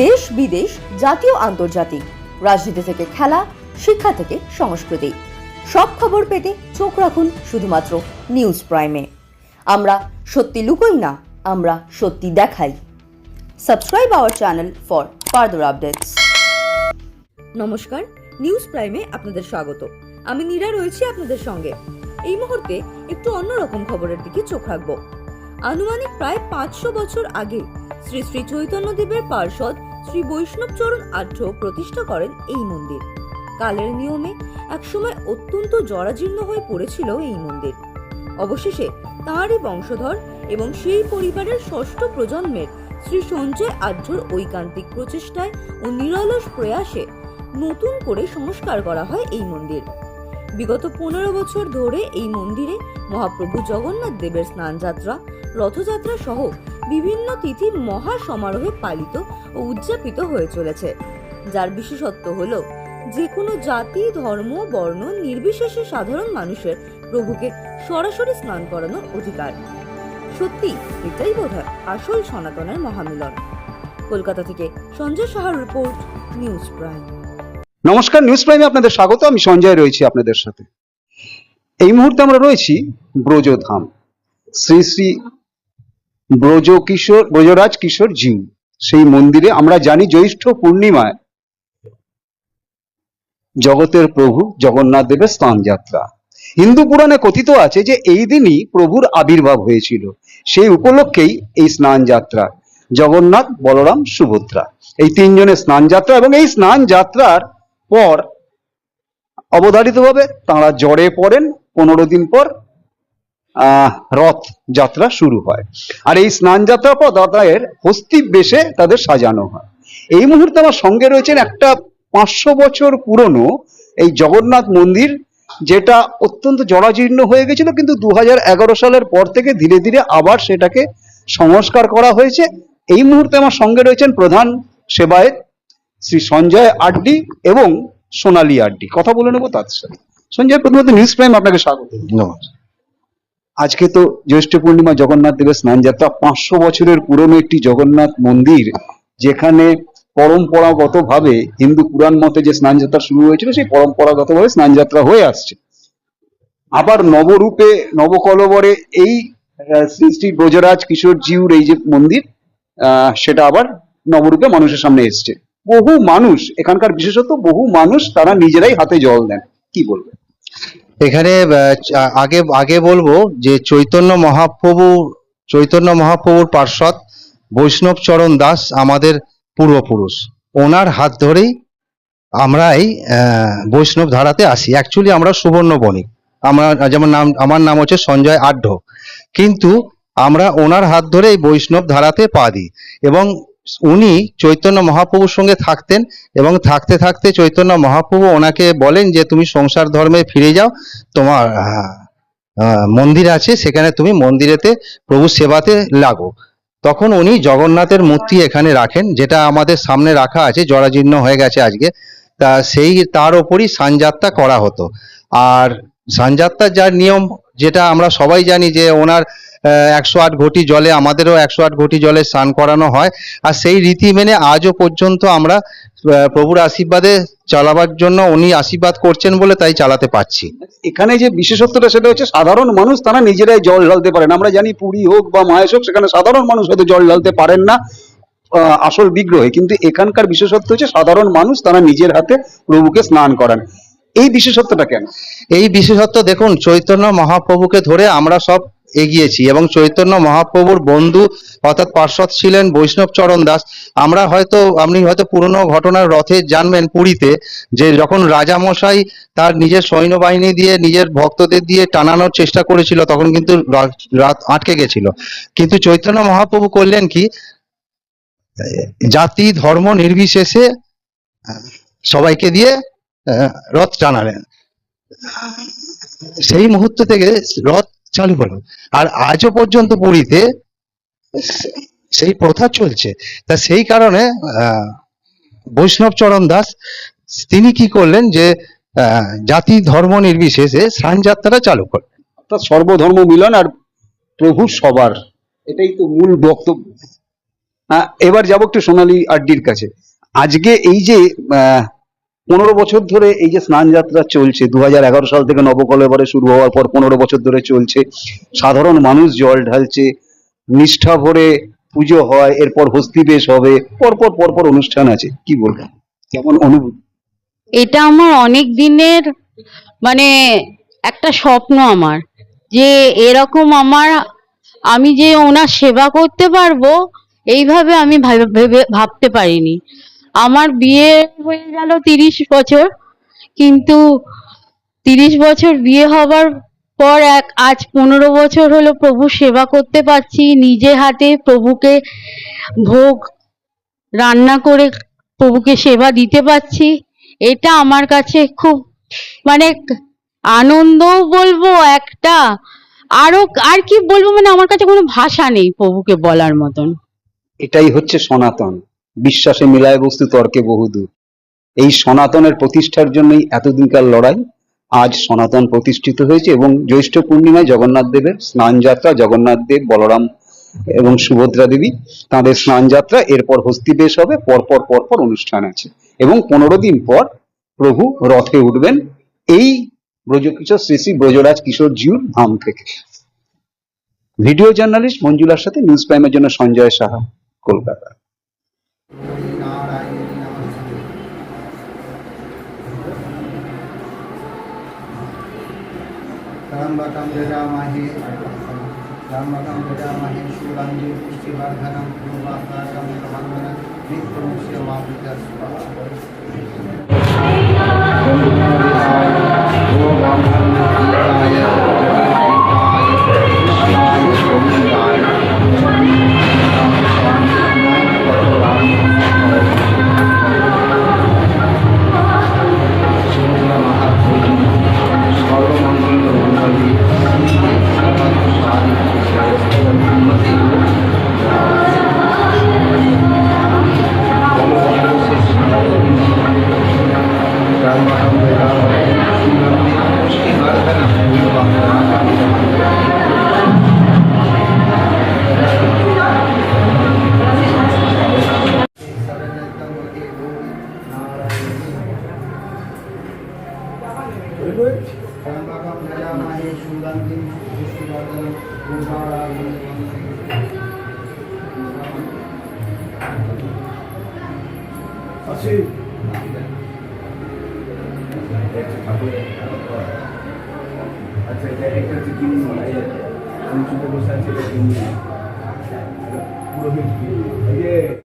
দেশ বিদেশ, জাতীয় আন্তর্জাতিক, রাজনীতি থেকে খেলা, শিক্ষা থেকে সংস্কৃতি, সব খবর পেতে চোখ রাখুন শুধুমাত্র নিউজ প্রাইমে। আমরা সত্যি লুকোই না, আমরা সত্যি দেখাই। Subscribe our channel for further updates. নমস্কার, নিউজ প্রাইমে আপনাদের স্বাগত। আমি নীরা রয়েছি আপনাদের সঙ্গে। এই মুহূর্তে একটু অন্যরকম খবরের দিকে চোখ রাখবো। আনুমানিক প্রায় 500 বছর আগে শ্রী শ্রী চৈতন্যদেবের পার্ষদ শ্রী বৈষ্ণবচরণ আঢ্য প্রতিষ্ঠা করেন এই মন্দির। কালের নিয়মে একসময় অত্যন্ত জরাজীর্ণ হয়ে পড়েছিল এই মন্দির। অবশেষে তাঁরই বংশধর এবং সেই পরিবারের ষষ্ঠ প্রজন্মের শ্রী সঞ্জয় আঢ্যর ঐকান্তিক প্রচেষ্টায় ও নিরলস প্রয়াসে নতুন করে সংস্কার করা হয় এই মন্দির। বিগত 15 বছর ধরে এই মন্দিরে মহাপ্রভু জগন্নাথ দেবের স্নানযাত্রা, রথযাত্রা সহ বিভিন্ন তিথি মহা সমারোহে পালিত ও উদযাপিত হয়ে চলেছে, যার বিশেষত্ব হলো যে কোনো জাতি, ধর্ম, বর্ণ নির্বিশেষে সাধারণ মানুষের প্রভুকে সরাসরি স্নান করানোর অধিকার। সত্যি এটাই বোধহয় আসল সনাতনের মহামিলন। কলকাতা থেকে সঞ্জয় সাহার রিপোর্ট, নিউজ প্রাইম। নমস্কার, নিউজ প্রাইমে আপনাদের স্বাগত। আমি সঞ্জয় রয়েছি আপনাদের সাথে। এই মুহূর্তে আমরা রয়েছি ব্রজধাম, শ্রী শ্রী ব্রজরাজ কিশোর জিউ সেই মন্দিরে। আমরা জানি জ্যৈষ্ঠ পূর্ণিমায় জগতের প্রভু জগন্নাথ দেবের স্নান যাত্রা। হিন্দু পুরাণে কথিত আছে যে এই দিনই প্রভুর আবির্ভাব হয়েছিল। সেই উপলক্ষেই এই স্নান যাত্রা। জগন্নাথ, বলরাম, সুভদ্রা এই তিনজনের স্নান যাত্রা, এবং এই স্নান যাত্রার পর অবধারিতভাবে তাঁরা জ্বরে পড়েন। 15 দিন পর রথ যাত্রা শুরু হয়। আর এই স্নান যাত্রার পর তাদের হস্তি বেশে তাদের সাজানো হয়। এই মুহূর্তে আমার সঙ্গে রয়েছেন একটা 500 বছর পুরনো এই জগন্নাথ মন্দির, যেটা অত্যন্ত জরাজীর্ণ হয়ে গেছিল, কিন্তু 2011 সালের পর থেকে ধীরে ধীরে আবার সেটাকে সংস্কার করা হয়েছে। এই মুহূর্তে আমার সঙ্গে রয়েছেন প্রধান সেবায়েত শ্রী সঞ্জয় আড্ডি এবং সোনালী আড্ডি। কথা বলে নেবো তাদের সাথে। সঞ্জয়, প্রথমত নিউজ প্রাইম আপনাকে স্বাগত। আজকে তো জ্যৈষ্ঠ পূর্ণিমা, জগন্নাথ দেবের স্নান যাত্রা। 500 বছরের পুরনো একটি জগন্নাথ মন্দির, যেখানে পরম্পরাগত ভাবে হিন্দু পুরাণ মতে যে স্নান যাত্রা শুরু হয়েছিল, সেই পরম্পরাগত ভাবে স্নান যাত্রা হয়ে আসছে। আবার নবরূপে নবকলবরে এই শ্রী শ্রী ব্রজরাজ কিশোর জিউর এই যে মন্দির, সেটা আবার নবরূপে মানুষের সামনে এসছে। বহু মানুষ, এখানকার বিশেষত বহু মানুষ, তারা নিজেরাই হাতে জল দেন। কি বলবে? এখানে আগে বলবো যে চৈতন্য মহাপ্রভুর পার্ষদ বৈষ্ণবচরণ দাস আমাদের পূর্বপুরুষ। ওনার হাত ধরেই আমরা এই বৈষ্ণব ধারাতে আসি। অ্যাকচুয়ালি আমরা সুবর্ণ বণিক। আমার নাম হচ্ছে সঞ্জয় আঢ্য, কিন্তু আমরা ওনার হাত ধরে এই বৈষ্ণব ধারাতে পা দিই। এবং উনি চৈতন্য মহাপ্রভুর সঙ্গে থাকতেন, এবং থাকতে থাকতে চৈতন্য মহাপ্রভু ওনাকে বলেন যে তুমি সংসার ধর্মে ফিরে যাও, তোমার মন্দির আছে, সেখানে তুমি মন্দিরেতে প্রভু সেবাতে লাগো। তখন উনি জগন্নাথের মূর্তি এখানে রাখেন, যেটা আমাদের সামনে রাখা আছে, জরাজীর্ণ হয়ে গেছে আজকে। তা তার ওপরই স্নানযাত্রা করা হতো। আর স্নানযাত্রার যার নিয়ম, যেটা আমরা সবাই জানি, যে ওনার 108 ঘটি জলে, আমাদেরও 108 ঘটি জলে স্নান করানো হয়। আর সেই রীতি মেনে আজও পর্যন্ত আমরা প্রভুর আশীর্বাদে চালাবার জন্য, উনি আশীর্বাদ করছেন বলে তাই চালাতে পারছি। এখানে যে বিশেষত্বটা, সেটা হচ্ছে সাধারণ মানুষ তারা নিজেরাই জল ঢালতে পারেন। আমরা জানি পুরী হোক বা মাহেশ হোক, সেখানে সাধারণ মানুষ হয়তো জল ঢালতে পারেন না আসল বিগ্রহে, কিন্তু এখানকার বিশেষত্ব হচ্ছে সাধারণ মানুষ তারা নিজের হাতে প্রভুকে স্নান করান। এই বিশেষত্বটা কেন? এই বিশেষত্ব দেখুন, চৈতন্য মহাপ্রভুকে ধরে আমরা সব এগিয়েছি, এবং চৈতন্য মহাপ্রভুর বন্ধু অর্থাৎ পার্ষদ ছিলেন বৈষ্ণবচরণ দাস। আপনি হয়তো পুরনো ঘটনার রথে জানবেন, পুরীতে যে যখন রাজামশাই তার নিজের সৈন্যবাহিনী দিয়ে নিজের ভক্তদের দিয়ে টানানোর চেষ্টা করেছিল, তখন কিন্তু রাত আটকে গেছিল। কিন্তু চৈতন্য মহাপ্রভু করলেন কি, জাতি ধর্ম নির্বিশেষে সবাইকে দিয়ে রথ টানালেন। সেই মুহূর্ত থেকে রথ চালু হলো। আর আজও পর্যন্ত পুরীতে সেই প্রথা চলছে। তা সেই কারণে বৈষ্ণবচরণ দাস তিনি কি করলেন, যে জাতি ধর্ম নির্বিশেষে স্নান যাত্রা চালু করলেন। অর্থাৎ সর্বধর্ম মিলন আর প্রভু সবার, এটাই তো মূল বক্তব্য। এবার যাবো একটু সোনালী আড্ডির কাছে। আজকে এই যে 15 বছর ধরে এই যে স্নান যাত্রা চলছে, 2011 সাল থেকে নবকলেবরে শুরু হওয়ার পর 15 বছর ধরে চলছে, সাধারণ মানুষ জল ঢালছে, নিষ্ঠা ভরে পুজো হয়, এরপর হস্তিবেশ হবে, পরপর পরপর অনুষ্ঠান আছে, কি বলবেন, কেমন অনুভূতি? এটা আমার অনেক দিনের মানে একটা স্বপ্ন আমার, যে এরকম আমি যে ওনার সেবা করতে পারবো এইভাবে আমি ভাবতে পারিনি। আমার বিয়ে হয়ে গেল 30 বছর, কিন্তু 30 বছর বিয়ে হবার পর আজ 15 বছর হলো প্রভু সেবা করতে পারছি, নিজে হাতে প্রভুকে ভোগ রান্না করে প্রভুকে সেবা দিতে পারছি। এটা আমার কাছে খুব মানে আনন্দও বলবো একটা, আর কি বলবো, মানে আমার কাছে কোনো ভাষা নেই প্রভুকে বলার মতন। এটাই হচ্ছে সনাতন, বিশ্বাসে মিলায় বস্তু তর্কে বহুদূর। এই সনাতনের প্রতিষ্ঠার জন্যই এতদিনকার লড়াই। আজ সনাতন প্রতিষ্ঠিত হয়েছে এবং জ্যৈষ্ঠ পূর্ণিমায় জগন্নাথ দেবের স্নান যাত্রা, জগন্নাথ দেব, বলরাম এবং সুভদ্রা দেবী তাঁদের স্নান যাত্রা, এরপর হস্তিবেশ হবে, পরপর পরপর অনুষ্ঠান আছে এবং 15 দিন পর প্রভু রথে উঠবেন এই ব্রজকিশোর শ্রী শ্রী ব্রজরাজ কিশোর জিউর ধাম থেকে। ভিডিও জার্নালিস্ট মঞ্জুলার সাথে নিউজ প্রাইমের জন্য সঞ্জয় সাহা, কলকাতা। त्र्यम्बकं यजामहे शूलांगी पुष्टिवर्धनं पूर्वासाकं समन्वनं नित्यमुक्ष्य त्र्यम्बकं यजामहे शूलांगी पुष्टिवर्धनं আচ্ছা, এটা একটা জিনিস আমি ছোট বসে আছি, পুরোহিত